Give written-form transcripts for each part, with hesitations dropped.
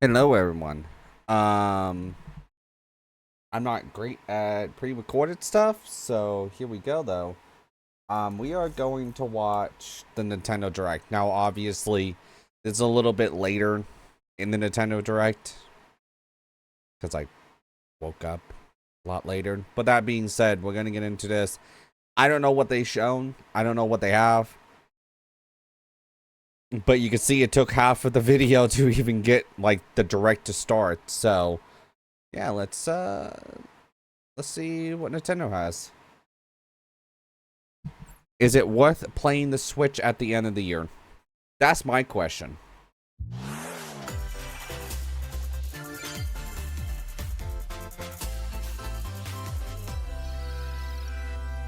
Hello, everyone. I'm not great at pre-recorded stuff, so here we go, though. We are going to watch the Nintendo Direct. Now, obviously, it's a little bit later in the Nintendo Direct, because I woke up a lot later. But that being said, we're going to get into this. I don't know what they've shown. I don't know what they have. But you can see it took half of the video to even get, like, the Direct to start. So, yeah, let's see what Nintendo has. Is it worth playing the Switch at the end of the year? That's my question.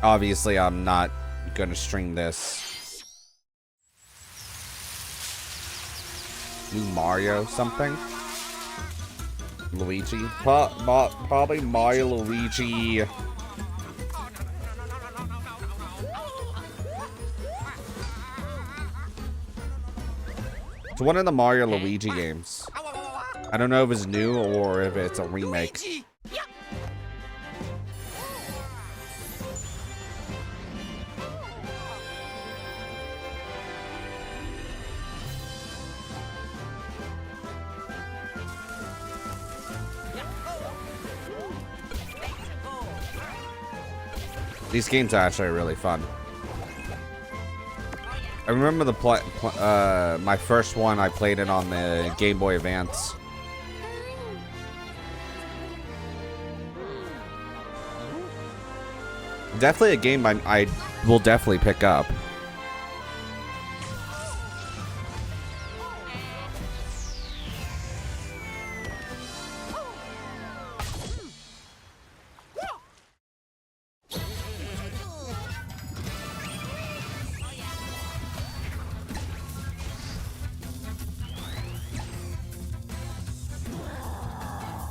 Obviously, I'm not gonna stream this. New Mario something? Luigi? Probably Mario Luigi. It's one of the Mario Luigi games. I don't know if it's new or if it's a remake. These games are actually really fun. I remember my first one, I played it on the Game Boy Advance. Definitely a game I will definitely pick up.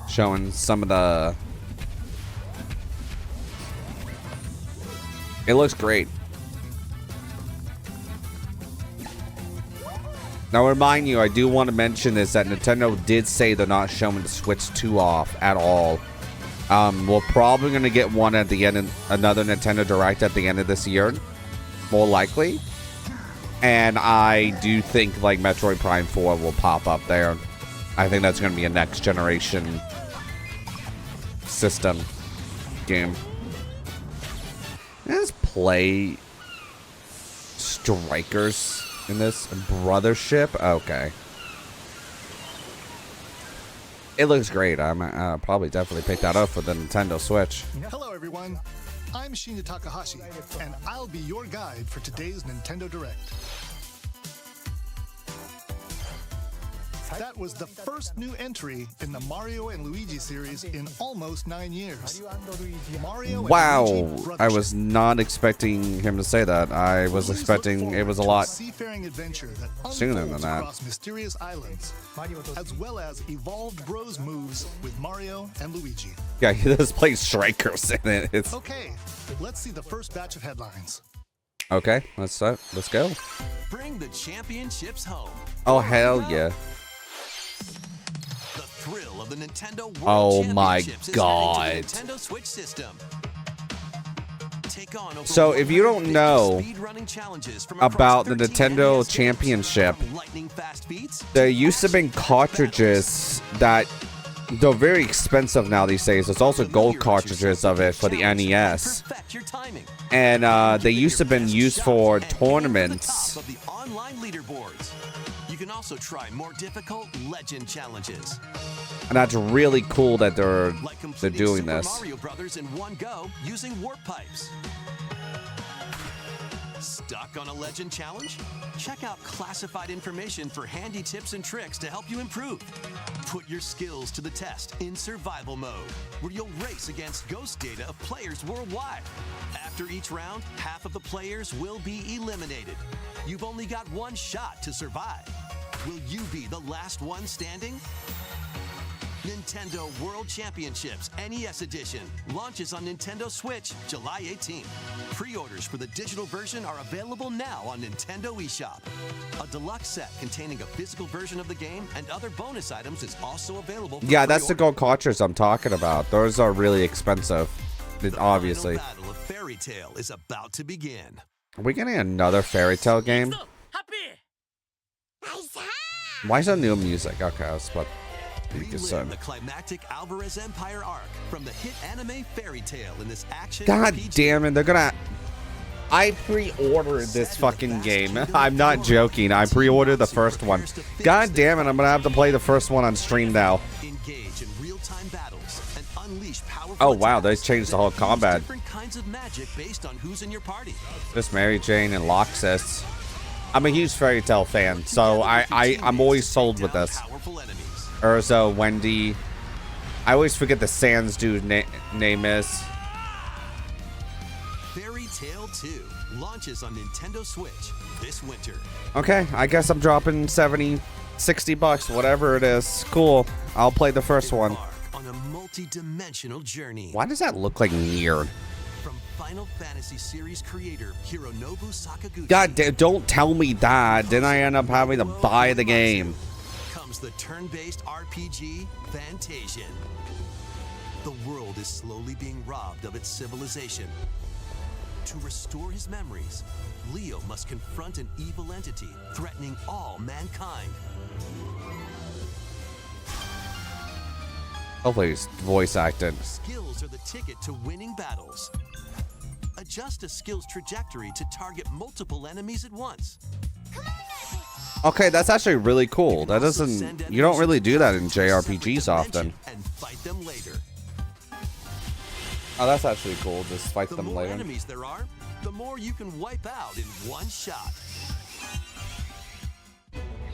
Showing some of the... It looks great. Now, remind you, I do want to mention this, that Nintendo did say they're not showing the Switch 2 off at all. We're probably going to get one at the end, another Nintendo Direct at the end of this year. More likely. And I do think, like, Metroid Prime 4 will pop up there. I think that's going to be a next generation system game. Let's play Strikers in this Brothership. Okay, it looks great. I'm probably definitely pick that up for the Nintendo Switch. Hello, everyone. I'm Shinya Takahashi, and I'll be your guide for today's Nintendo Direct. That was the first new entry in the Mario and Luigi series in almost 9 years. Mario wow, and Luigi I was not expecting him to say that. I was expecting it was a lot seafaring adventure that sooner than that. Across mysterious islands, as well as evolved Bros moves with Mario and Luigi. Yeah, he does play Strikers in it. It's... Okay, let's see the first batch of headlines. Okay, let's go. Bring the championships home. Oh, hell yeah. The thrill of the Nintendo World Oh my Championships God. is heading to the Nintendo Switch system. Take on over So if you don't know speedrunning challenges from about the across 13 Nintendo NES Championship, games, from lightning fast beats there to used to be cartridges that they're very expensive now these days. There's also gold cartridges of it for the NES. perfect your timing. And they used to have been used for And aim tournaments. for the top of the online leaderboards. You can also try more difficult legend challenges. And that's really cool that they're Like doing Super this. Mario Brothers in one go using warp pipes. Stuck on a legend challenge? Check out classified information for handy tips and tricks to help you improve. Put your skills to the test in survival mode, where you'll race against ghost data of players worldwide. After each round, half of the players will be eliminated. You've only got one shot to survive. Will you be the last one standing? Nintendo World Championships NES Edition launches on Nintendo Switch July 18th. Pre-orders for the digital version are available now on Nintendo eShop. A deluxe set containing a physical version of the game and other bonus items is also available for Yeah, that's the pre-order. gold cartridges I'm talking about. Those are really expensive, obviously. The final battle of Fairy Tail is about to begin. Are we getting another Fairy Tail game? Why is there new music? Okay, I was about to be Relive concerned. the climactic Alvarez Empire arc from the hit anime Fairy Tail in this action God RPG. damn it, they're gonna... I pre-ordered this fucking game. I'm not joking. I pre-ordered the first one. God damn it, I'm gonna have to play the first one on stream now. Engage in real-time battles and unleash powerful Oh wow, they attacks changed the that whole use combat. Different kinds of magic based on who's in your party. This Mary Jane and Loxus. I'm a huge Fairy Tail fan, so I'm always sold with this. Powerful enemies. Urza, Wendy. I always forget the Sans dude name is. Fairy Tail 2 launches on Nintendo Switch this winter. Okay, I guess I'm dropping 70, 60 bucks, whatever it is. Cool. I'll play the first one. Embark on a multi-dimensional journey. Why does that look like Nier? From Final Fantasy series creator Hironobu Sakaguchi. God damn, don't tell me that. Then I end up having to buy the game. Comes the turn-based RPG Fantasian. The world is slowly being robbed of its civilization. To restore his memories, Leo must confront an evil entity threatening all mankind. Hopefully it's voice acted. Skills are the ticket to winning battles. Adjust a skill's trajectory to target multiple enemies at once. Okay, that's actually really cool. That doesn't... You don't really do that in JRPGs often. And fight them later. Oh, that's actually cool. Just fight The them more later. enemies there are, the more you can wipe out in one shot.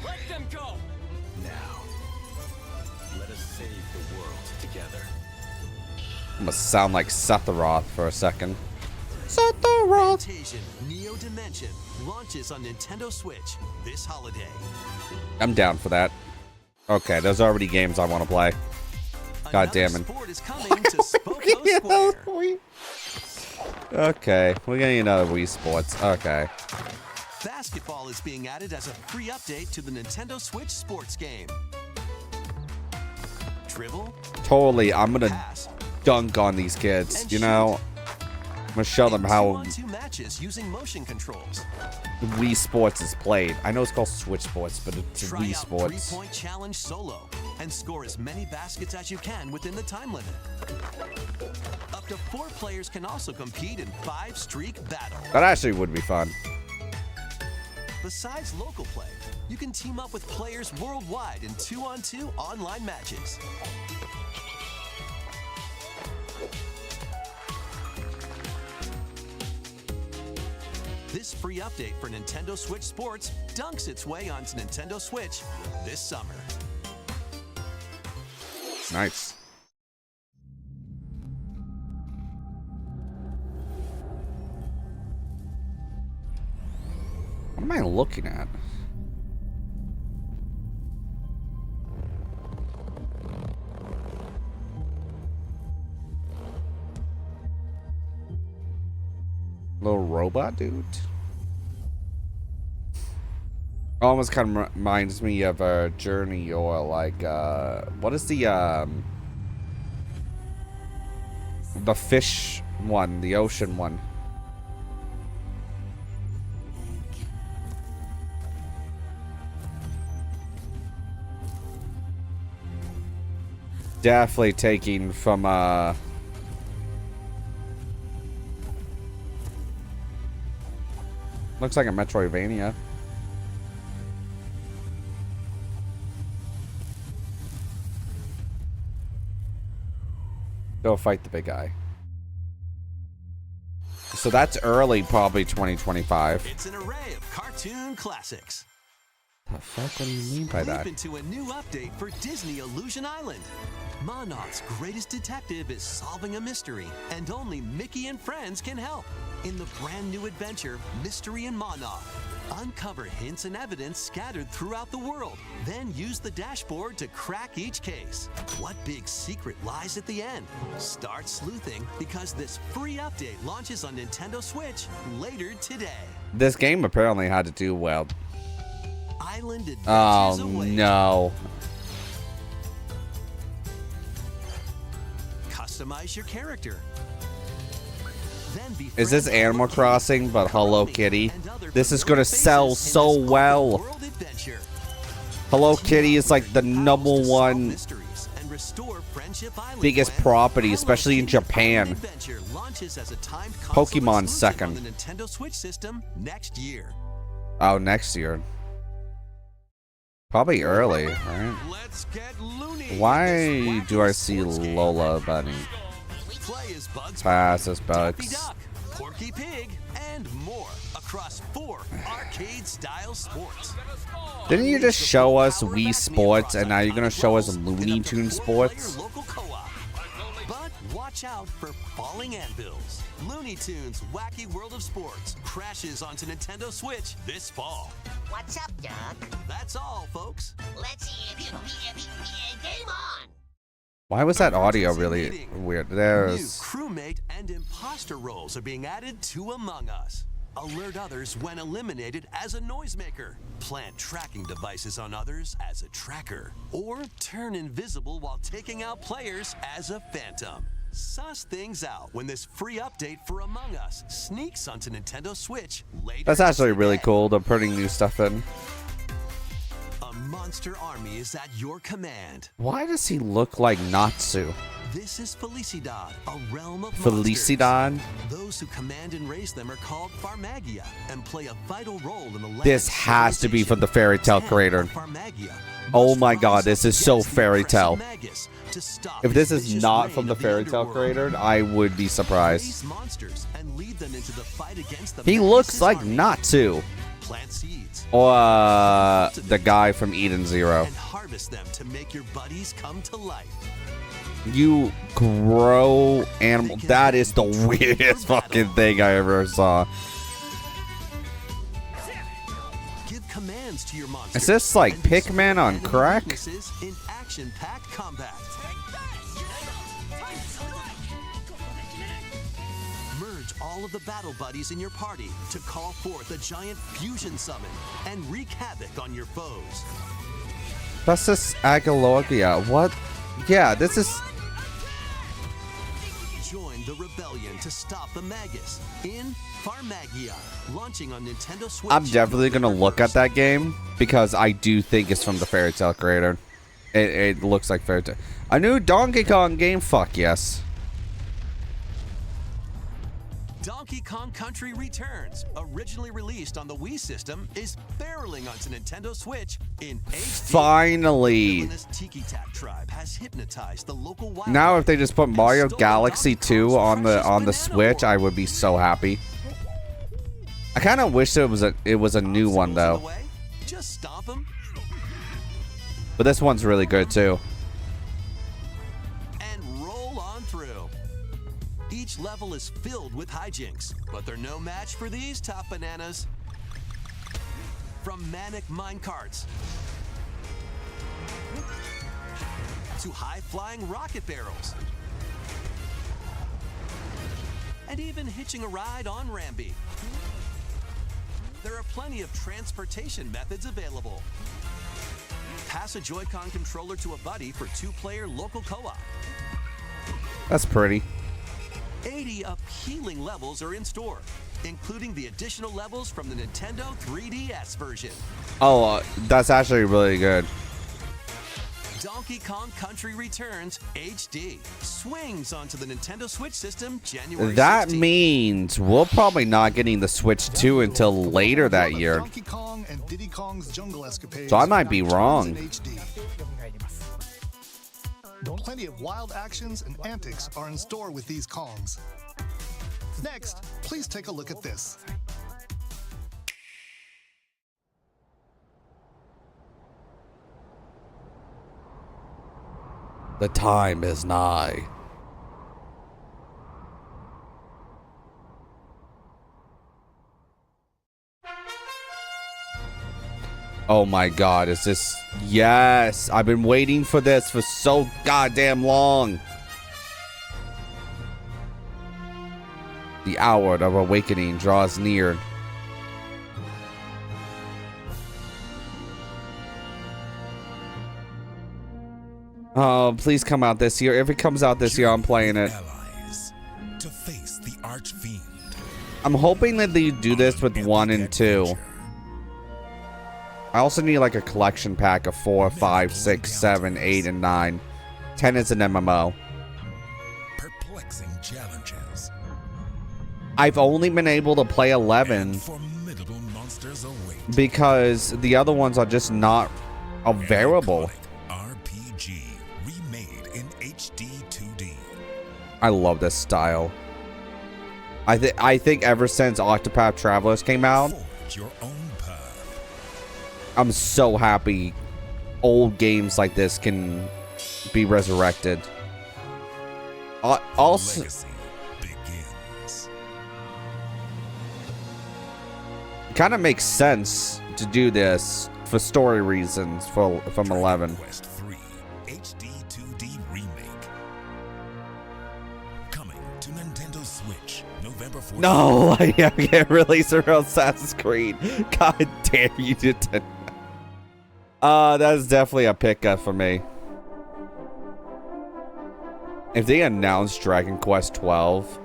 Let them go! Now, let us save the world together. I'm gonna sound like Sephiroth for a second. Sephiroth! Fantasian Neo Dimension launches on Nintendo Switch this holiday. I'm down for that. Okay, there's already games I want to play. God damn it. Sport is coming to Spoko Square. Okay, we're getting another Wii Sports. Okay. Basketball is being added as a free update to the Nintendo Switch sports game. Dribble, Totally, I'm gonna pass, dunk on these kids, and you know? I'm gonna show them and how 2-on-2 matches using motion controls. Wii Sports is played. I know it's called Switch Sports, but it's Try Wii out Sports. 3-point challenge solo and score as many baskets as you can within the time limit. Up to 4 players can also compete in 5-streak battle. That actually would be fun. Besides local play, you can team up with players worldwide in 2-on-2 online matches. This free update for Nintendo Switch Sports dunks its way onto Nintendo Switch this summer. Nice. What am I looking at? Little robot dude. Almost kind of reminds me of a Journey or like what is the fish one, the ocean one? Definitely taking from looks like a Metroidvania. Go fight the big guy. So that's early, probably 2025. It's an array of cartoon classics. The fuck? What do you mean by that? Leap into a new update for Disney Illusion Island. Monarch's greatest detective is solving a mystery, and only Mickey and friends can help. in the brand new adventure Mystery in Mana. Uncover hints and evidence scattered throughout the world. Then use the dashboard to crack each case. What big secret lies at the end? Start sleuthing because this free update launches on Nintendo Switch later today. This game apparently had to do well. Island Adventures Oh await. no. Customize your character. Then Is this Animal Crossing but Hello Kitty? This is gonna sell so so well. Hello Kitty is like the #1 biggest property, especially in Japan. Pokemon's second. On the Nintendo Switch system next year. Oh, next year. Probably early, right? Let's get loony. Why do I see Lola Bunny? Play as Bugs Pass as Daffy Bugs. Duck, Porky Pig, and more across 4 arcade-style sports. Didn't you just show us Wii Sports and now you're gonna show us Looney Tunes Sports? Local co-op. But watch out for falling anvils. Looney Tunes Wacky World of Sports crashes onto Nintendo Switch this fall. What's up, Doc? That's all, folks. Let's game on. Why was that audio really weird? New There's... crewmate and imposter roles are being added to Among Us. Alert others when eliminated as a noisemaker. Plant tracking devices on others as a tracker. Or turn invisible while taking out players as a phantom. Suss things out when this free update for Among Us sneaks onto Nintendo Switch later. That's actually really today. cool. They're putting new stuff in. A monster army is at your command. Why does he look like Natsu? This is Felicidad, a realm of Felicidad? monsters. Those who command and raise them are called Farmagia and play a vital role in the land. This has to be from the Fairy Tale creator. Farmagia Oh must my rise god, this is so against the Fairy oppressive Tale. Magus to stop If this the is vicious not reign from the of Fairy Tale underworld. creator, I would be surprised. Raise monsters and lead them into the fight against the He Magus' looks like army. Natsu. Plant seeds Or the guy from Eden Zero. and harvest them to make your buddies come to life. You grow animal. That is the weirdest fucking thing I ever saw. Give commands to your monsters. Is this like and destroy Pikmin on enemy crack? weaknesses in action-packed combat. Merge all of the battle buddies in your party to call forth a giant fusion summon and wreak havoc on your foes. That's this Agalogia. What? Yeah, this is... Join the rebellion to stop the Magus in Farmagia, launching on Nintendo Switch. I'm definitely gonna look at that game because I do think it's from the Fairy Tale creator. It looks like Fairy Tale. A new Donkey Kong game? Fuck yes. Donkey Kong Country Returns, originally released on the Wii system, is barreling onto Nintendo Switch in HD. Finally. Villainous Tiki-Tak tribe has hypnotized the local wildlife Now if they just put and Mario stolen Galaxy Donkey 2 Kong's on the precious Switch, banana I would be so happy. I kind of wish it was a new one Obstacles in though. the way? Just stomp 'em. But this one's really good too. And roll on through. Each level is filled with hijinks, but they're no match for these top bananas. From manic minecarts to high-flying rocket barrels, and even hitching a ride on Rambi. There are plenty of transportation methods available. Pass a Joy-Con controller to a buddy for 2-player local co-op. That's pretty. 80 appealing levels are in store, including the additional levels from the Nintendo 3DS version. Oh, that's actually really good. Donkey Kong Country Returns HD swings onto the Nintendo Switch system January That 16th. means we're probably not getting the Switch 2 until later that year. Donkey Kong and Diddy Kong's Jungle Escapades So I might be returns wrong. in HD. Plenty of wild actions and antics are in store with these Kongs. Next, please take a look at this. The time is nigh. Oh my god, is this... Yes! I've been waiting for this for so goddamn long. The hour of awakening draws near. Oh, please come out this year. If it comes out this year, I'm playing it. To face the Archfiend. I'm hoping that they do this with 1 and 2. I also need like a collection pack of 4, 5, 6, 7, 8, and 9. 10 is an MMO. Perplexing challenges. I've only been able to play 11 formidable monsters await. because the other ones are just not available. RPG remade in HD 2D. I love this style. I think ever since Octopath Travelers came out, Forge your own path. I'm so happy old games like this can be resurrected. Also, Legacy begins. it kind of makes sense to do this for story reasons from 11. Quest 3 HD 2D remake. Coming to Nintendo Switch November 14th. No, I can't release a real Assassin's Creed. God damn you, Nintendo. That's definitely a pickup for me. If they announce Dragon Quest 12,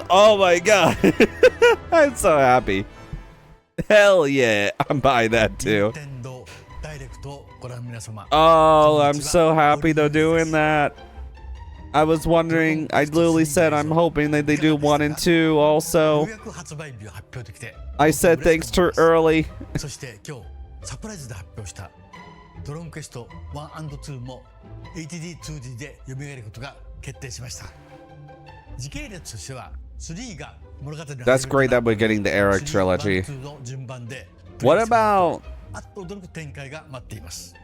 oh my god. I'm so happy. Hell yeah, I'm buying that too. Oh, I'm so happy they're doing that. I was wondering, I literally said I'm hoping that they do 1 and 2 also. I said thanks too early. そして今日サプライズで発表したドローンクエスト1 & 2も HD2D で蘇ることが決定しました。時系列としては3が物語の That's great that we're getting the Eric trilogy. 3 の順番で What about あっと驚く展開が待っています。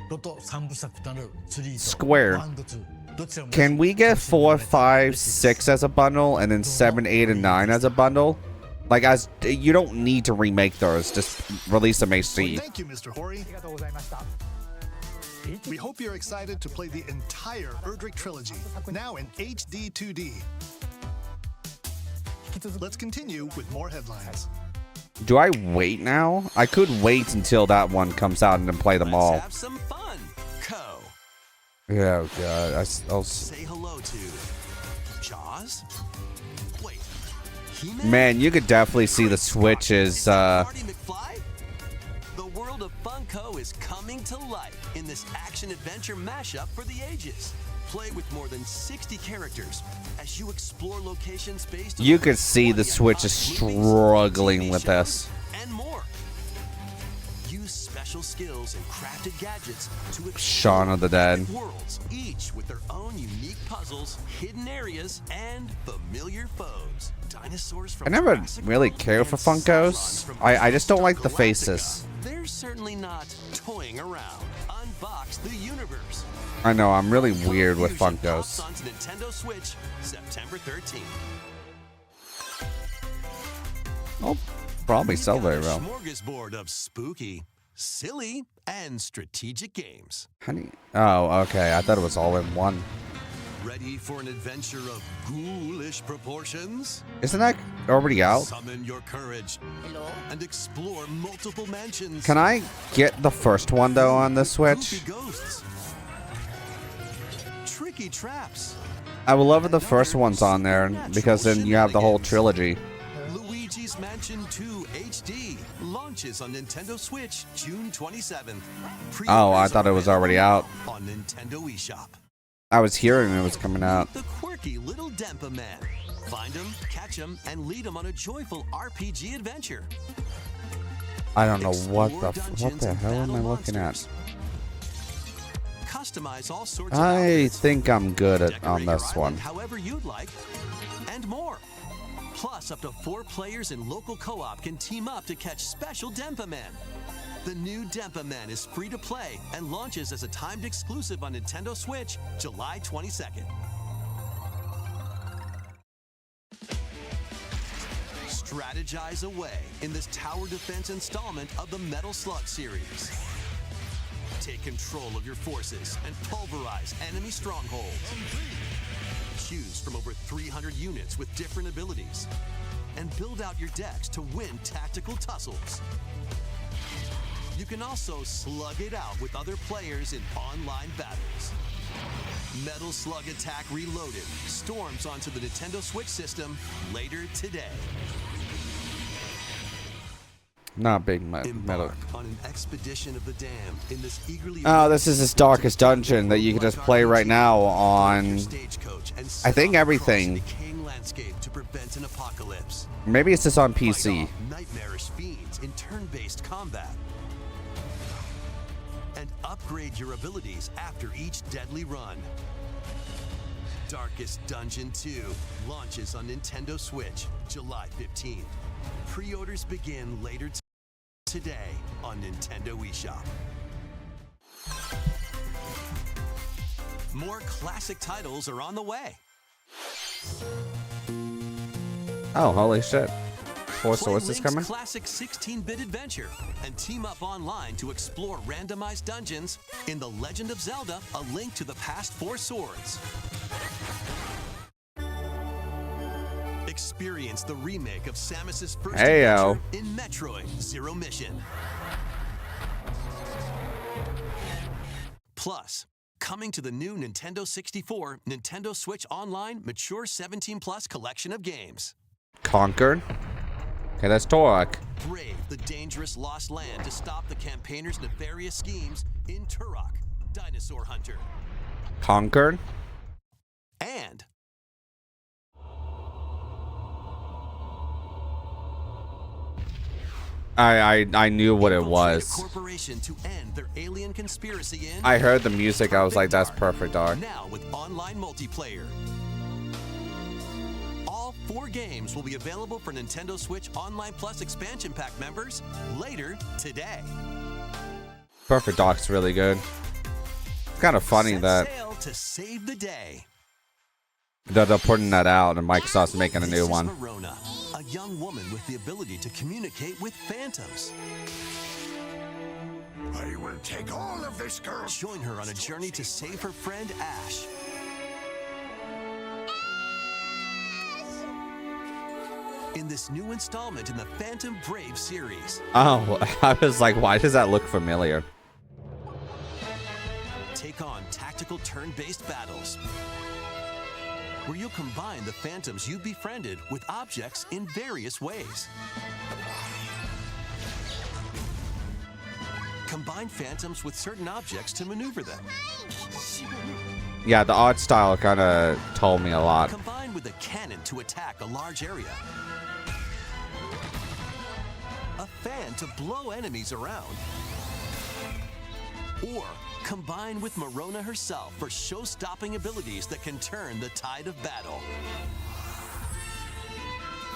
ロト3部作となる3 Square? と1 と2 どちらも Can we get 4, 5, 6 as a bundle and then 7, 8, and 9 as a bundle? Like, as you don't need to remake those, just release them HD. Thank you, Mr. Hori. We hope you're excited to play the entire Erdrick trilogy, now in HD 2D. Let's continue with more headlines. Do I wait now? I could wait until that one comes out and then play them all. Let's have some fun. Co. Yeah, oh god. I'll... Say hello to Jaws. Wait. He-Man? Man, you could definitely see the switches. Marty McFly? The world of Funko is coming to life in this action-adventure mashup for the ages. Play with more than 60 characters as you explore locations based on You could see the Switch is struggling with this. And more. Use special skills and crafted gadgets to explore Shaun of the Dead. worlds, each with their own unique puzzles, hidden areas, and familiar foes. Dinosaurs from I never Jurassic really World care for and Funkos. Cylons from I just don't like the Galactica. faces. They're certainly not toying around. Unbox the universe. I know, I'm really weird with Fusion Funkos. pops onto Nintendo Switch, September 13th. Oh, probably sell We've very got a well. smorgasbord of spooky, silly, and strategic games. Honey. Oh, okay. I thought it was all in one. Ready for an adventure of ghoulish proportions? Isn't that already out? Summon your courage and explore multiple mansions. Can I get the first one though on the Switch? Goofy ghosts. Tricky traps. I would love if the first one's on there because then you have the whole trilogy. Luigi's Mansion 2 HD launches on Nintendo Switch June 27th. Oh, I thought it was already out. On Nintendo eShop. I was hearing it was coming out. The quirky little Dempa Man. Find him, catch him, and lead him on a joyful RPG adventure. I don't know what Explore the dungeons and hell am I battle looking at? monsters. Customize all sorts of I outfits. think I'm good at Decorate on your this one. island however you'd like, and more. Plus, up to 4 players in local co-op can team up to catch special Dempa Men. The new Denpa Men is free to play and launches as a timed exclusive on Nintendo Switch July 22nd. Strategize away in this tower defense installment of the Metal Slug series. Take control of your forces and pulverize enemy strongholds. Choose from over 300 units with different abilities and build out your decks to win tactical tussles. You can also slug it out with other players in online battles. Metal Slug Attack Reloaded storms onto the Nintendo Switch system later today. Not big metal. Embark on an expedition of the damned in this eagerly Oh, this is this darkest dungeon that you can just play right now on, I think, everything. decaying landscape to prevent an apocalypse. Maybe it's just on Fight PC. off nightmarish fiends in turn-based combat. And upgrade your abilities after each deadly run. Darkest Dungeon 2 launches on Nintendo Switch July 15th. Pre-orders begin later today on Nintendo eShop. More classic titles are on the way. Oh, holy shit. Four Play sources Link's coming? classic 16-bit adventure and team up online to explore randomized dungeons in The Legend of Zelda: A Link to the Past 4 Swords. Experience the remake of Samus's first Heyo. adventure in Metroid Zero Mission. Plus, coming to the new Nintendo 64, Nintendo Switch Online Mature 17+ collection of games. Conquered. Okay, that's Torok. Brave the dangerous lost land to stop the campaigners' nefarious schemes in Turok, Dinosaur Hunter. Conquered. And I knew what it infiltrate a was. corporation to end their alien conspiracy in I heard the music. I was like, that's perfect, dog. now with online multiplayer. All 4 games will be available for Nintendo Switch Online Plus expansion pack members later today. Perfect Doc's really good. It's kind of funny Set that sail to save the day. they're putting that out and Microsoft's making a This new is one. Verona, a young woman with the ability to communicate with phantoms. I will take all of this girl's. Join her on a journey to save her friend Ash. In this new installment in the Phantom Brave series, Oh, I was like, why does that look familiar? take on tactical turn-based battles, where you'll combine the phantoms you've befriended with objects in various ways. Combine phantoms with certain objects to maneuver them. Yeah, the art style kind of told me a lot. Combine with a cannon to attack a large area. A fan to blow enemies around. Or combine with Marona herself for show-stopping abilities that can turn the tide of battle.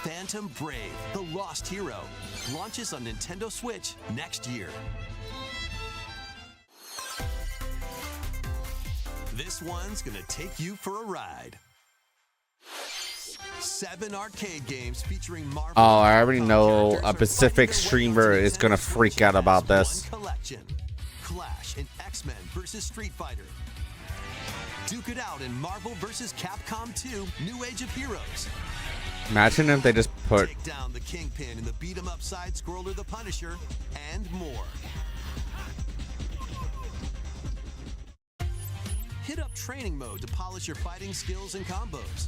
Phantom Brave, the Lost Hero, launches on Nintendo Switch next year. This one's gonna take you for a ride. 7 arcade games featuring Marvel. Oh, I already Capcom know characters a are Pacific fighting their way streamer onto is gonna Nintendo freak Switch out about as this. one collection. Clash in X-Men vs. Street Fighter. Duke it out in Marvel vs. Capcom 2: New Age of Heroes. Imagine if they just put Take down the Kingpin in the beat-em-up side-scroller The Punisher, and more. Hit up training mode to polish your fighting skills and combos.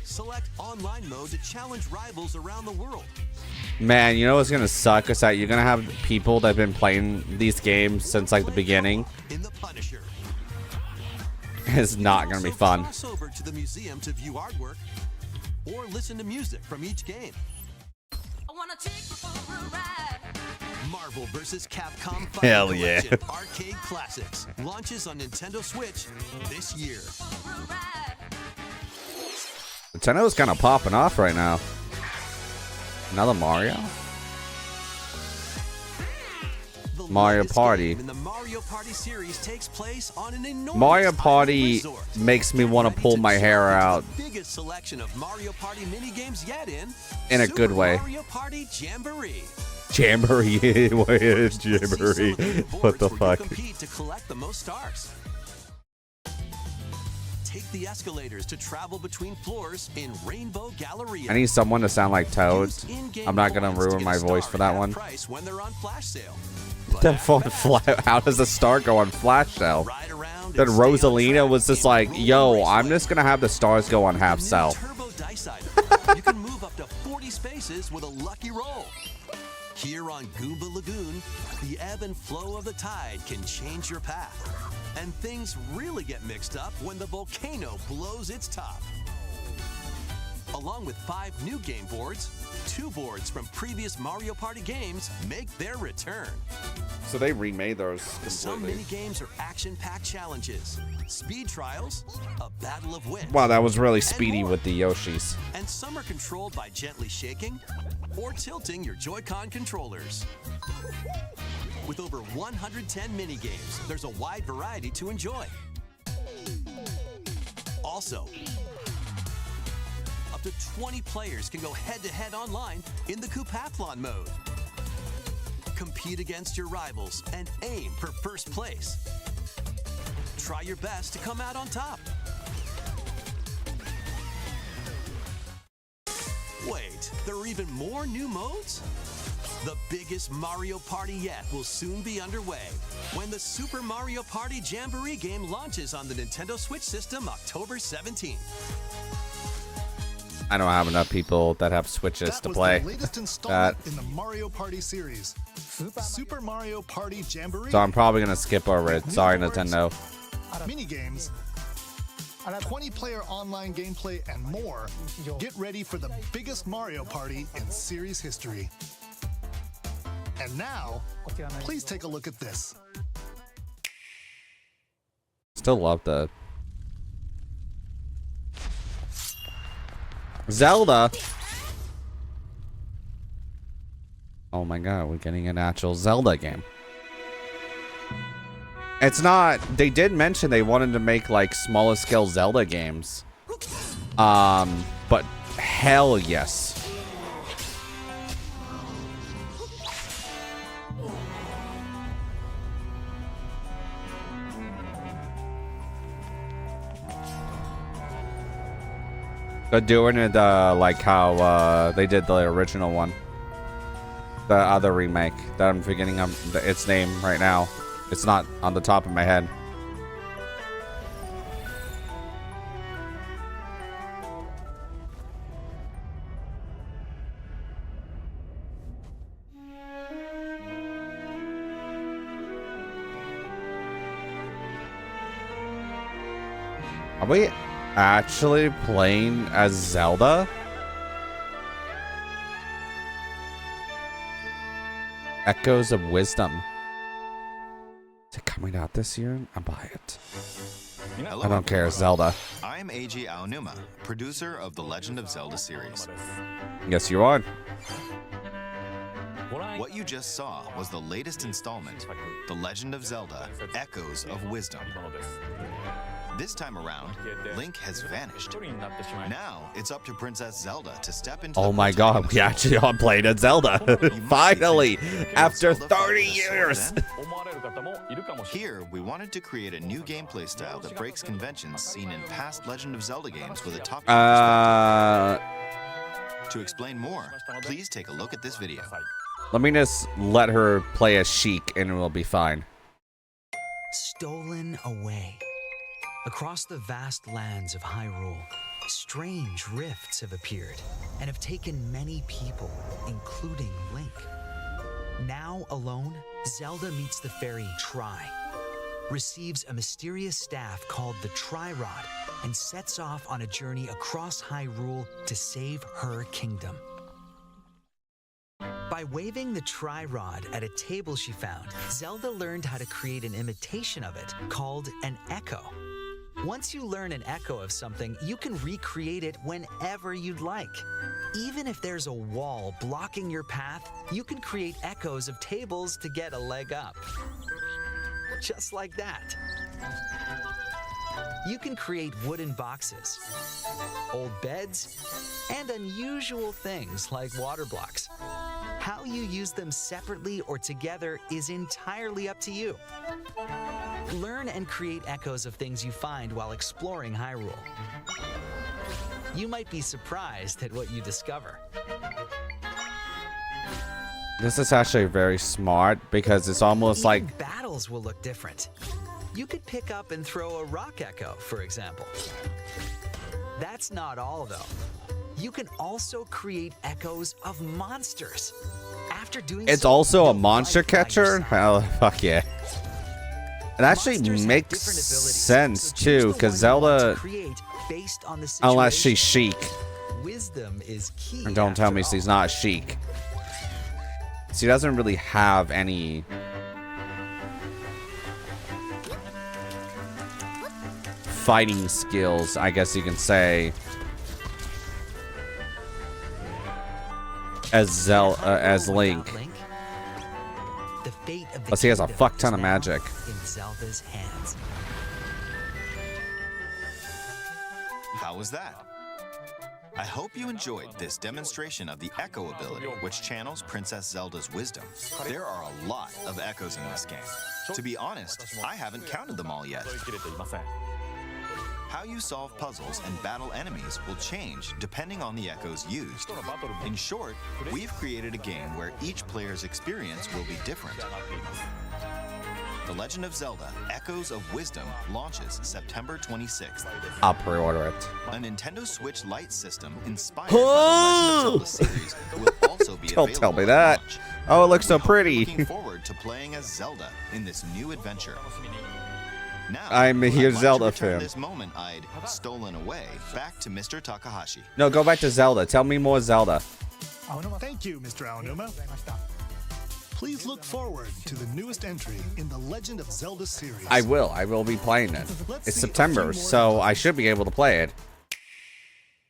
Select online mode to challenge rivals around the world. Man, you know what's gonna suck is that you're gonna have people that have been playing these games since like the beginning. In The Punisher. It's not gonna be Also fun. Cross over to the museum to view artwork or listen to music from each game. I wanna take you for a ride. Marvel vs. Capcom Fighting Hell yeah. Collection Arcade Classics launches on Nintendo Switch this year. Nintendo's kind of popping off right now. Another Mario? Mario latest Party. game in the Mario Party series takes place on an enormous Mario island Party resort. makes me Get want to ready pull my jump hair into out the biggest selection of Mario Party mini games yet in a good way. Mario Party Jamboree. Jamboree. What is See some Jamboree? of the What the boards where you'll fuck? compete to collect the most stars. Take the escalators to travel between floors in Rainbow Galleria. I need someone to sound like Toad. Use in-game I'm not gonna coins to ruin get my a voice star for at that half one. price when they're on flash sale. How does a star go on flash sale? Ride around Then and stay on Rosalina track was just in like, Roller yo, I'm Raceway. just gonna have the stars go on half With the sale. new Turbo Dice item, you can move up to 40 spaces with a lucky roll. Here on Goomba Lagoon, the ebb and flow of the tide can change your path. And things really get mixed up when the volcano blows its top. Along with 5 new game boards, 2 boards from previous Mario Party games make their return. So they remade those Some mini games are action-packed challenges, speed trials, a battle of wits. Wow, that was really speedy more. with the Yoshis. And some are controlled by gently shaking or tilting your Joy-Con controllers. With over 110 mini games, there's a wide variety to enjoy. Also, up to 20 players can go head-to-head online in the Coupathlon mode. Compete against your rivals and aim for first place. Try your best to come out on top. Wait, there are even more new modes? The biggest Mario Party yet will soon be underway when the Super Mario Party Jamboree game launches on the Nintendo Switch system October 17th. I don't have enough people that have Switches That to was play the latest installment in the Mario Party series, Super Mario Party Jamboree. So I'm probably gonna skip over it. Sorry, Nintendo. Minigames, 20-player online gameplay, and more. Get ready for the biggest Mario Party in series history. And now, please take a look at this. Still love the Zelda. Oh my god, we're getting an actual Zelda game. It's not, they did mention they wanted to make like smaller scale Zelda games. But hell yes. They're doing it like how they did the original one. The other remake that I'm forgetting its name right now. It's not on the top of my head. Are we actually playing as Zelda? Echoes of Wisdom. Is it coming out this year? I'll buy it. Hello, I don't care, everyone. Zelda. I'm Eiji Aonuma, producer of the Legend of Zelda series. Yes, you are. What you just saw was the latest installment, The Legend of Zelda: Echoes of Wisdom. This time around, Link has vanished. Now, it's up to Princess Zelda to step into Oh the my god, we actually are playing as Zelda. Finally, after 30 years. Here, we wanted to create a new gameplay style that breaks conventions seen in past Legend of Zelda games with a top-down perspective. To explain more, please take a look at this video. Let me just let her play as Sheik and we'll be fine. Stolen away. Across the vast lands of Hyrule, strange rifts have appeared and have taken many people, including Link. Now alone, Zelda meets the fairy Tri, receives a mysterious staff called the Tri-Rod, and sets off on a journey across Hyrule to save her kingdom. By waving the Tri-Rod at a table she found, Zelda learned how to create an imitation of it called an echo. Once you learn an echo of something, you can recreate it whenever you'd like. Even if there's a wall blocking your path, you can create echoes of tables to get a leg up. Just like that. You can create wooden boxes, old beds, and unusual things like water blocks. How you use them separately or together is entirely up to you. Learn and create echoes of things you find while exploring Hyrule. You might be surprised at what you discover. This is actually very smart because it's almost Even like battles will look different. You could pick up and throw a rock echo, for example. That's not all, though. You can also create echoes of monsters. After doing it's so, also a you'll monster fight by catcher. your side. Hell, fuck yeah! It actually Monsters have makes different abilities, sense so choose too, the because one you want to Zelda, create based on the unless situation. she's Sheik, Wisdom is key. and don't tell after me all. she's not Sheik. She doesn't really have any fighting skills, I guess you can say, as Link. The fate of the But she has a kingdom fuck ton is of now magic. in Zelda's hands. How was that? I hope you enjoyed this demonstration of the Echo ability, which channels Princess Zelda's wisdom. There are a lot of echoes in this game. To be honest, I haven't counted them all yet. How you solve puzzles and battle enemies will change depending on the echoes used. In short, we've created a game where each player's experience will be different. The Legend of Zelda Echoes of Wisdom launches September 26th. I'll pre-order it. A Nintendo Switch Lite system inspired by the Legend of Zelda series will also be Don't available tell me at that. launch. Oh, it looks so We hope you're pretty. Looking forward to playing as Zelda in this new adventure. Now, I'm a I'd huge like Zelda to return fan. This moment I'd stolen away back to Mr. Takahashi. No, go back to Zelda. Tell me more Zelda. Thank you, Mr. Aonuma. Please look forward to the newest entry in the Legend of Zelda series. I will. I will be playing it. Let's It's see a September, few more so I should be able to play it.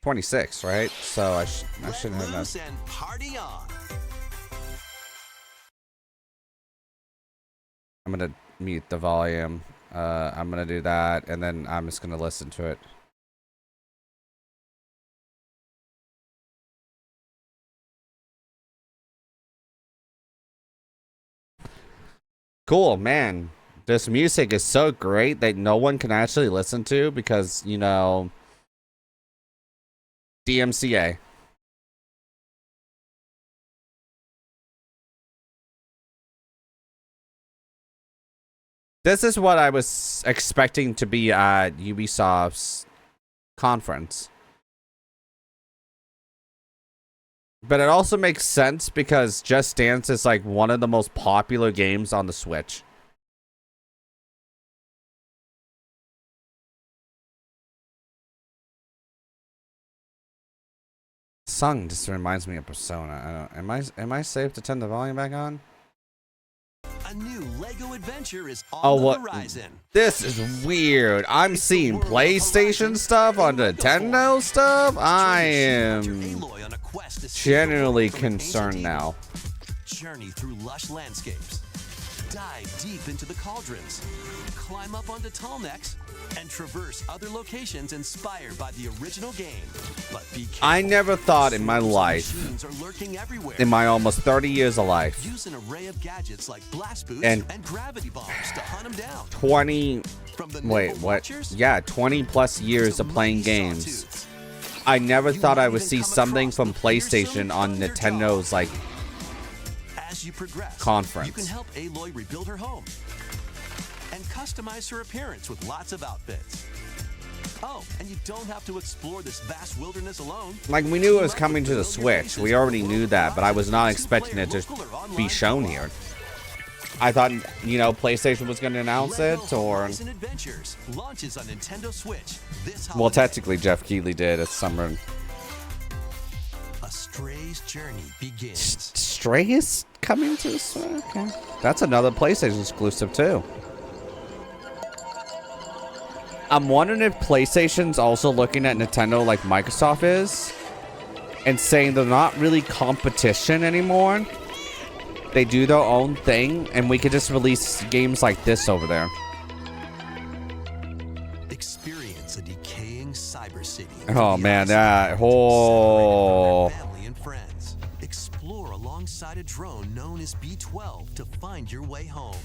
26, right? So I shouldn't have Loose enough. and party on. I'm gonna mute the volume. I'm gonna do that, and then I'm just gonna listen to it. Cool, man. This music is so great that no one can actually listen to because, you know, DMCA. This is what I was expecting to be at Ubisoft's conference. But it also makes sense because Just Dance is like one of the most popular games on the Switch. Song just reminds me of Persona. I don't, am I safe to turn the volume back on? A new Lego adventure is on Oh, the what? horizon. This is weird. I'm seeing PlayStation stuff on Nintendo stuff. I am Aloy on a quest to save the genuinely world from an ancient concerned evil. now. Journey through lush landscapes. Dive deep into the cauldrons. Climb up onto tall necks and traverse other locations inspired by the original game. But be careful. I never thought in my Swords and life, machines are lurking everywhere. in my almost 30 years of life, Use an array of gadgets like blast boots And- and gravity bombs to hunt them down. 20, From the wait, nimble what? watchers Yeah, 20 plus years to of playing mighty games. sawtooths. I never You thought I might would even see come something across from the fearsome PlayStation on Thunder Nintendo's, like, As you progress, conference. you can help Aloy rebuild her home and customize her appearance with lots of outfits. Oh, and you don't have to explore this vast wilderness alone. like, we knew it was coming to the Switch. We already knew that, but I was not expecting it to be shown here. I thought, you know, PlayStation was going to announce it, or... Horizon Adventures launches on Nintendo Switch this Well, holiday. technically, Jeff Keighley did. It's summer. A Stray's journey begins. Stray is coming to the Switch? Okay. That's another PlayStation exclusive, too. I'm wondering if PlayStation's also looking at Nintendo like Microsoft is, and saying they're not really competition anymore. They do their own thing, and we could just release games like this over there. Experience a decaying cyber city. Oh man, that whole Family and friends. Explore alongside a drone known as B-12 to find your way home.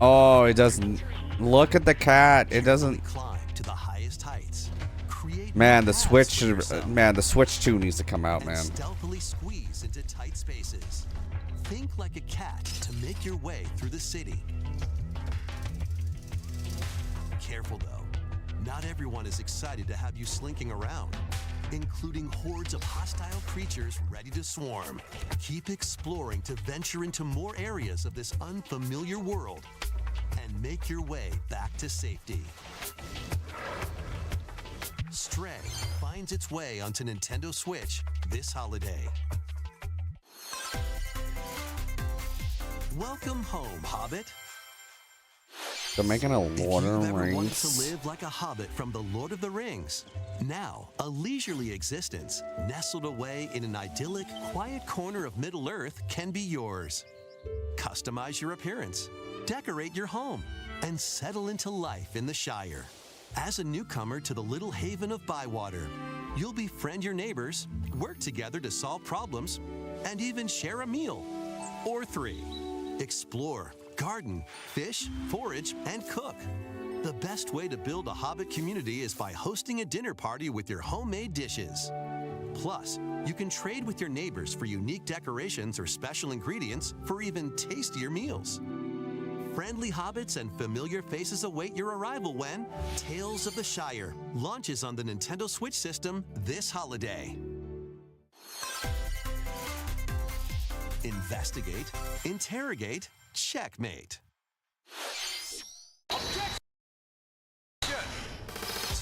Oh, it doesn't look at the cat. It doesn't climb to the highest heights. Create man, the paths Switch for yourself. man, the Switch 2 needs to come out, And man. stealthily squeeze into tight spaces. Think like a cat to make your way through the city. Careful though, not everyone is excited to have you slinking around, including hordes of hostile creatures ready to swarm. Keep exploring to venture into more areas of this unfamiliar world and make your way back to safety. Stray finds its way onto Nintendo Switch this holiday. Welcome home, Hobbit. They're making a Lord If of you've the ever wanted Rings. to live like a hobbit from the Lord of the Rings, now a leisurely existence nestled away in an idyllic, quiet corner of Middle-earth can be yours. Customize your appearance, decorate your home, and settle into life in the Shire. As a newcomer to the little haven of Bywater, you'll befriend your neighbors, work together to solve problems, and even share a meal or three. Explore, garden, fish, forage, and cook. The best way to build a Hobbit community is by hosting a dinner party with your homemade dishes. Plus, you can trade with your neighbors for unique decorations or special ingredients for even tastier meals. Friendly hobbits and familiar faces await your arrival when Tales of the Shire launches on the Nintendo Switch system this holiday. Investigate, interrogate, checkmate.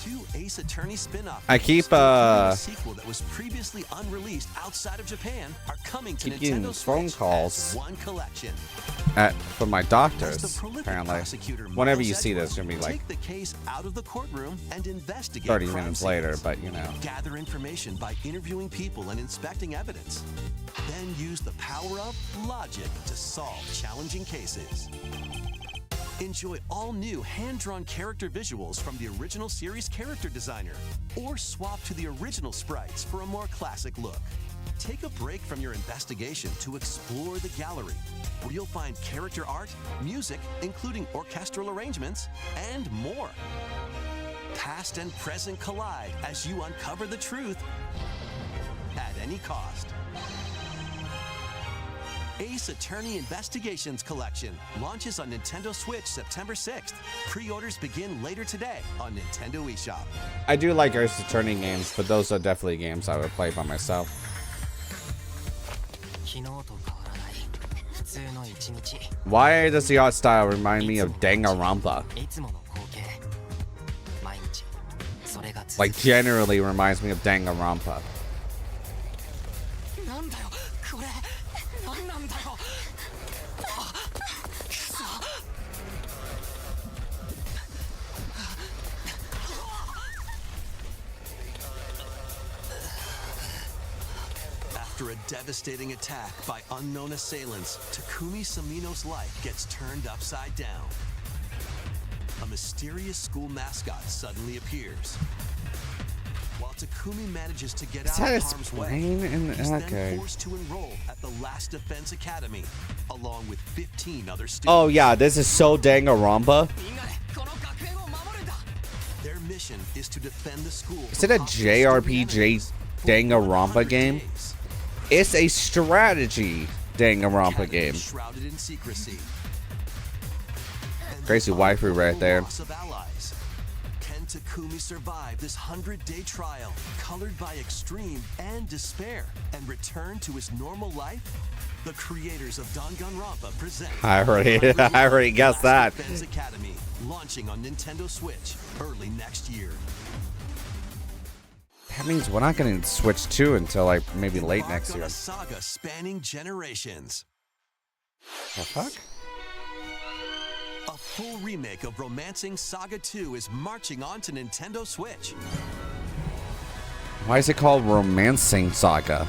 Two Ace Attorney spin-off I keep, sequel that was previously unreleased outside of Japan are coming to keep getting Nintendo phone Switch calls as one collection. from my As the doctors, prolific apparently. prosecutor Whenever you Miles see Edgeworth, this, it's gonna be like take the case out of the courtroom and investigate 30 crime minutes scenes. later, but you know. Gather information by interviewing people and inspecting evidence. Then use the power of logic to solve challenging cases. Enjoy all new hand-drawn character visuals from the original series character designer, or swap to the original sprites for a more classic look. Take a break from your investigation to explore the gallery, where you'll find character art, music, including orchestral arrangements, and more. Past and present collide as you uncover the truth at any cost. Ace Attorney Investigations Collection launches on Nintendo Switch September 6th. Pre-orders begin later today on Nintendo eShop. I do like Ace Attorney games, but those are definitely games I would play by myself. Why does the art style remind me of Danganronpa? Like, generally reminds me of Danganronpa. After a devastating attack by unknown assailants, Takumi Samino's life gets turned upside down. A mysterious school mascot suddenly appears. While Takumi manages to get out of harm's way, he's then forced to enroll at the Last Defense Academy, along with 15 other students. Oh yeah, this is so Danganronpa. Their mission is to defend the school. Is it a JRPG Danganronpa game? It's a strategy Danganronpa game. Shrouded in secrecy. Crazy waifu right there. Can Takumi survive this 100-day trial, colored by extreme and despair, and return to his normal life? The creators of Danganronpa present I already guessed that. Defense Academy, launching on Nintendo Switch early next year. That means we're not getting Switch 2 until like maybe late Embark next on year. a saga spanning generations. The fuck? A full remake of Romancing Saga 2 is marching on to Nintendo Switch. Why is it called Romancing Saga?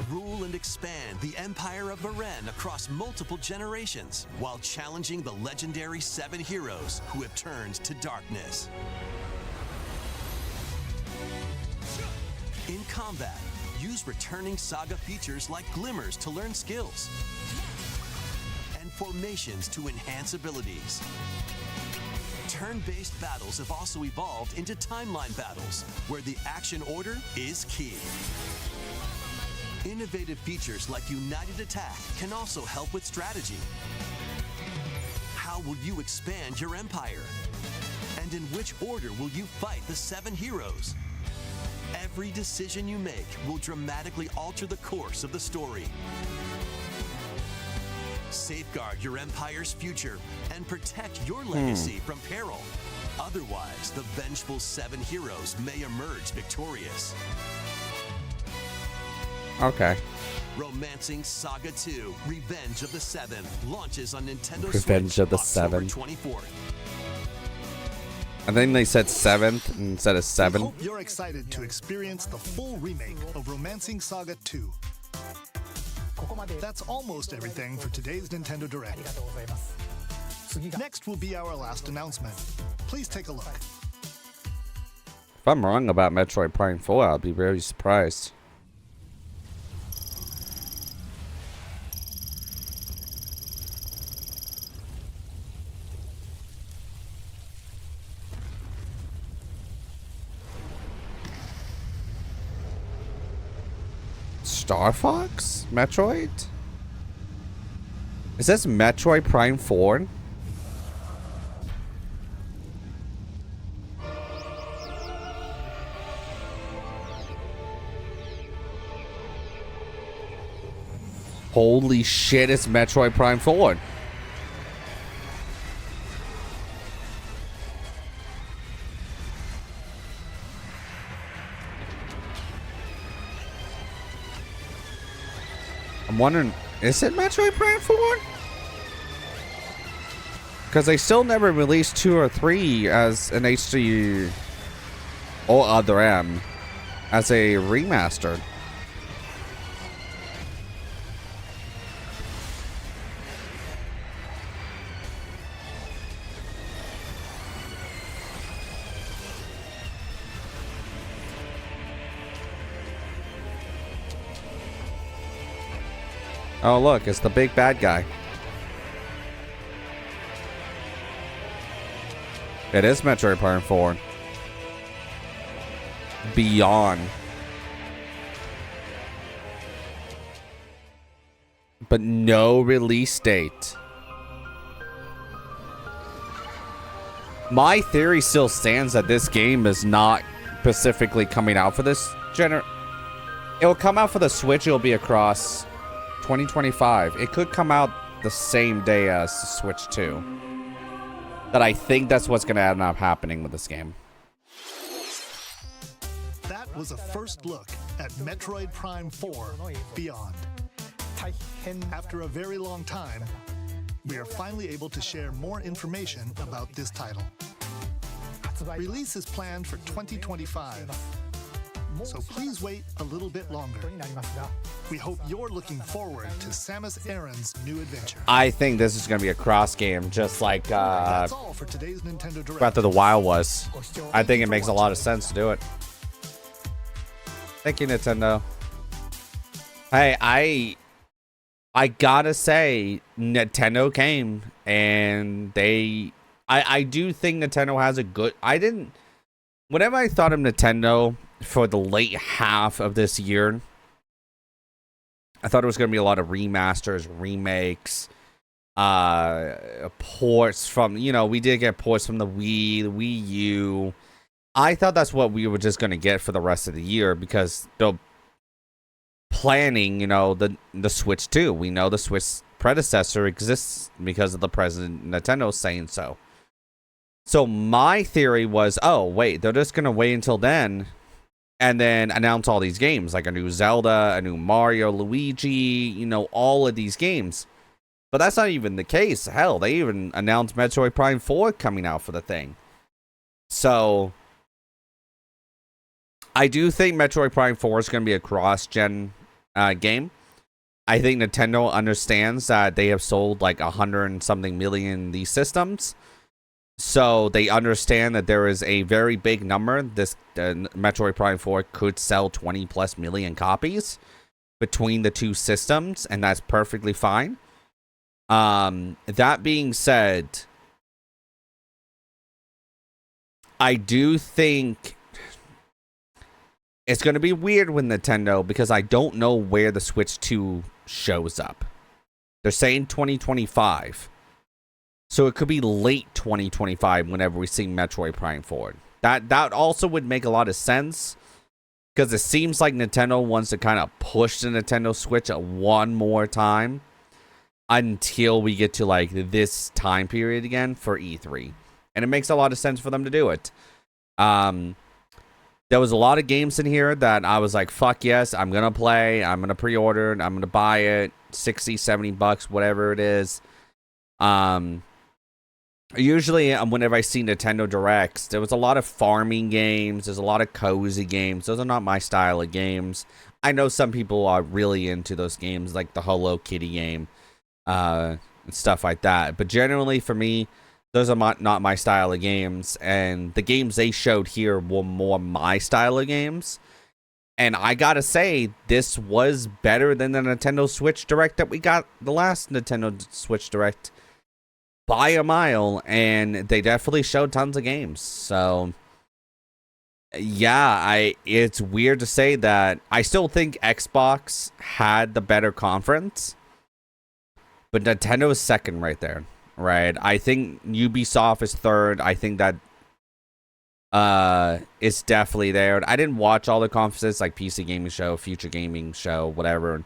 Rule and expand the Empire of Varen across multiple generations while challenging the legendary 7 heroes who have turned to darkness. In combat, use returning Saga features like glimmers to learn skills and formations to enhance abilities. Turn-based battles have also evolved into timeline battles, where the action order is key. Innovative features like United Attack can also help with strategy. How will you expand your empire? And in which order will you fight the 7 heroes? Every decision you make will dramatically alter the course of the story. Safeguard your empire's future and protect your legacy from peril. Otherwise, the vengeful 7 heroes may emerge victorious. Okay. Romancing Saga 2: Revenge of the 7 launches on Nintendo Revenge Switch of the October 7. 24th. I think they said 7th instead of We 7. hope you're excited to experience the full remake of Romancing Saga 2. That's almost everything for today's Nintendo Direct. Next will be our last announcement. Please take a look. If I'm wrong about Metroid Prime 4, I'll be very surprised. Star Fox? Metroid? Is this Metroid Prime 4? Holy shit, it's Metroid Prime 4. I'm wondering, is it Metroid Prime 4? Because they still never released 2 or 3 as an HD or other M as a remastered. Oh, look, it's the big bad guy. It is Metroid Prime 4. Beyond. But no release date. My theory still stands that this game is not specifically coming out for this It'll come out for the Switch. It'll be across 2025. It could come out the same day as the Switch 2. That I think that's what's going to end up happening with this game. That was a first look at Metroid Prime 4 Beyond. After a very long time, we are finally able to share more information about this title. Release is planned for 2025. So please wait a little bit longer. We hope you're looking forward to Samus Aran's new adventure. I think this is going to be a cross game, just like That's all for today's Nintendo Direct. Breath of the Wild was. I think it makes a lot of sense to do it. Thank you, Nintendo. Hey, I gotta say, Nintendo came and I do think Nintendo has a good. Whenever I thought of Nintendo for the late half of this year, I thought it was going to be a lot of remasters, remakes, ports from, we did get ports from the Wii, the Wii U. I thought that's what we were just going to get for the rest of the year because they're planning, the Switch 2. We know the Switch predecessor exists because of the president Nintendo saying so. So my theory was, oh, wait, they're just going to wait until then and then announce all these games, like a new Zelda, a new Mario, Luigi, all of these games. But that's not even the case. Hell, they even announced Metroid Prime 4 coming out for the thing. So, I do think Metroid Prime 4 is going to be a cross-gen game. I think Nintendo understands that they have sold like 100 and something million these systems. So they understand that there is a very big number. This Metroid Prime 4 could sell 20 plus million copies between the two systems, and that's perfectly fine. That being said, I do think it's going to be weird with Nintendo because I don't know where the Switch 2 shows up. They're saying 2025. So it could be late 2025 whenever we see Metroid Prime 4. That also would make a lot of sense because it seems like Nintendo wants to kind of push the Nintendo Switch one more time until we get to like this time period again for E3. And it makes a lot of sense for them to do it. There was a lot of games in here that I was like, fuck yes, I'm going to play. I'm going to pre-order it. I'm going to buy it. 60, 70 bucks, whatever it is. Usually, whenever I see Nintendo Directs, there was a lot of farming games. There's a lot of cozy games. Those are not my style of games. I know some people are really into those games, like the Hello Kitty game, and stuff like that. But generally, for me, those are not my style of games, and the games they showed here were more my style of games. And I gotta say, this was better than the Nintendo Switch Direct that we got the last Nintendo Switch Direct by a mile, and they definitely showed tons of games. So, yeah, it's weird to say that. I still think Xbox had the better conference, but Nintendo is second right there. Right, I think Ubisoft is third. I think that it's definitely there. I didn't watch all the conferences like PC Gaming Show, Future Gaming Show, whatever.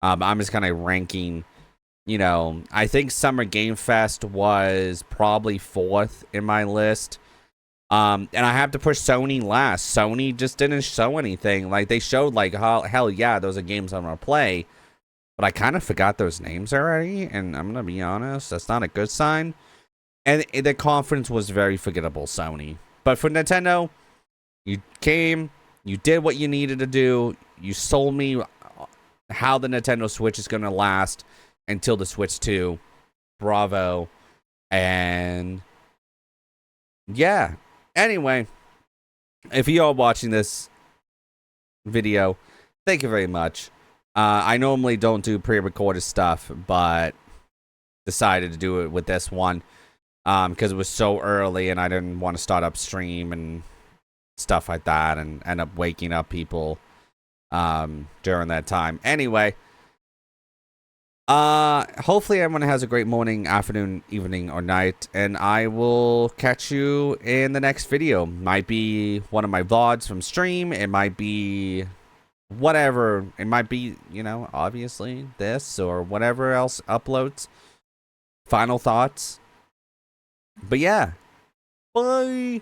I'm just kind of ranking. You know, I think Summer Game Fest was probably fourth in my list. And I have to push Sony last. Sony just didn't show anything. Like they showed like hell yeah, those are games I'm gonna play. But I kind of forgot those names already, and I'm going to be honest, that's not a good sign. And the conference was very forgettable, Sony. But for Nintendo, you came, you did what you needed to do, you sold me how the Nintendo Switch is going to last until the Switch 2. Bravo. And yeah. Anyway, if you are watching this video, thank you very much. I normally don't do pre-recorded stuff, but decided to do it with this one because it was so early and I didn't want to start up stream and stuff like that and end up waking up people during that time. Anyway, hopefully everyone has a great morning, afternoon, evening, or night, and I will catch you in the next video. Might be one of my VODs from stream. It might be whatever. It might be, you know, obviously this or whatever else uploads. Final thoughts. But yeah. Bye.